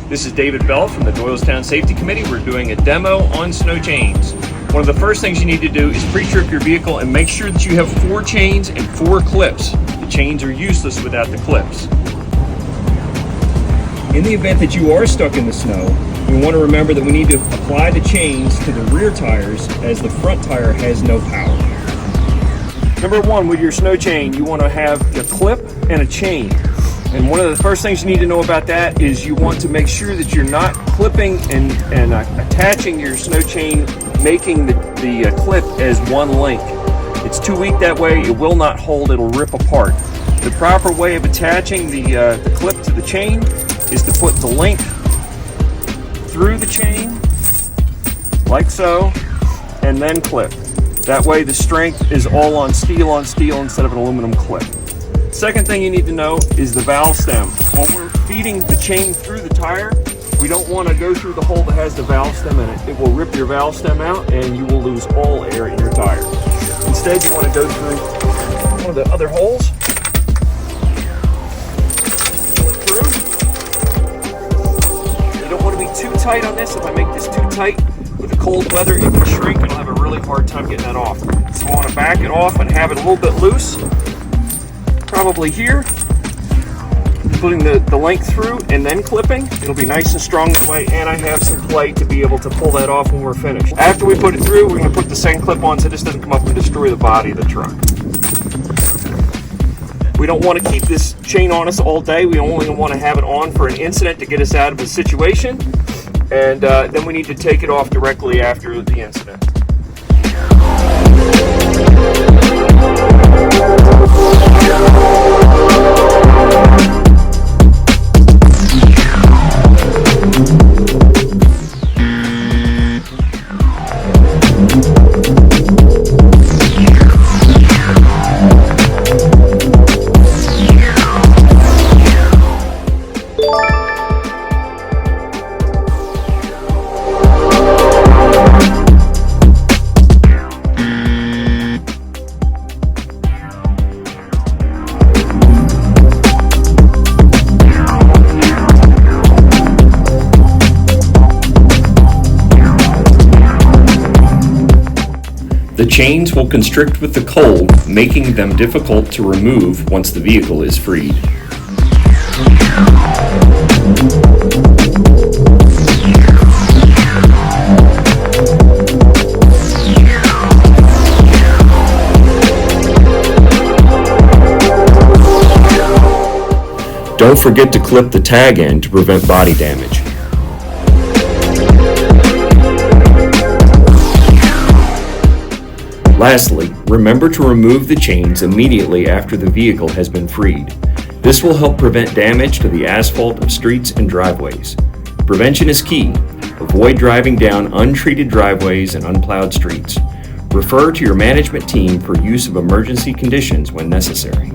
This is David Bell from the Doylestown Safety Committee. We're doing a demo on snow chains. One of the first things you need to do is pre-trip your vehicle and make sure that you have 4 chains and 4 clips. The chains are useless without the clips. In the event that you are stuck in the snow, we want to remember that we need to apply the chains to the rear tires as the front tire has no power. Number 1, with your snow chain, you want to have a clip and a chain. And one of the first things you need to know about that is you want to make sure that you're not clipping and attaching your snow chain, making the clip as one link. It's too weak that way, it will not hold, it'll rip apart. The proper way of attaching the clip to the chain is to put the link through the chain, like so, and then clip. That way the strength is all on steel instead of an aluminum clip. Second thing you need to know is the valve stem. When we're feeding the chain through the tire, we don't want to go through the hole that has the valve stem in it. It will rip your valve stem out and you will lose all air in your tire. Instead, you want to go through one of the other holes. Pull it through. You don't want to be too tight on this. If I make this too tight with the cold weather, it can shrink and I'll have a really hard time getting that off. So I want to back it off and have it a little bit loose. Probably here, putting the length through and then clipping. It'll be nice and strong that way, and I have some play to be able to pull that off when we're finished. After we put it through, we're going to put the second clip on so this doesn't come up and destroy the body of the truck. We don't want to keep this chain on us all day. We only want to have it on for an incident to get us out of a situation, and then we need to take it off directly after the incident. The chains will constrict with the cold, making them difficult to remove once the vehicle is freed. Don't forget to clip the tag end to prevent body damage. Lastly, remember to remove the chains immediately after the vehicle has been freed. This will help prevent damage to the asphalt of streets and driveways. Prevention is key. Avoid driving down untreated driveways and unplowed streets. Refer to your management team for use of emergency conditions when necessary.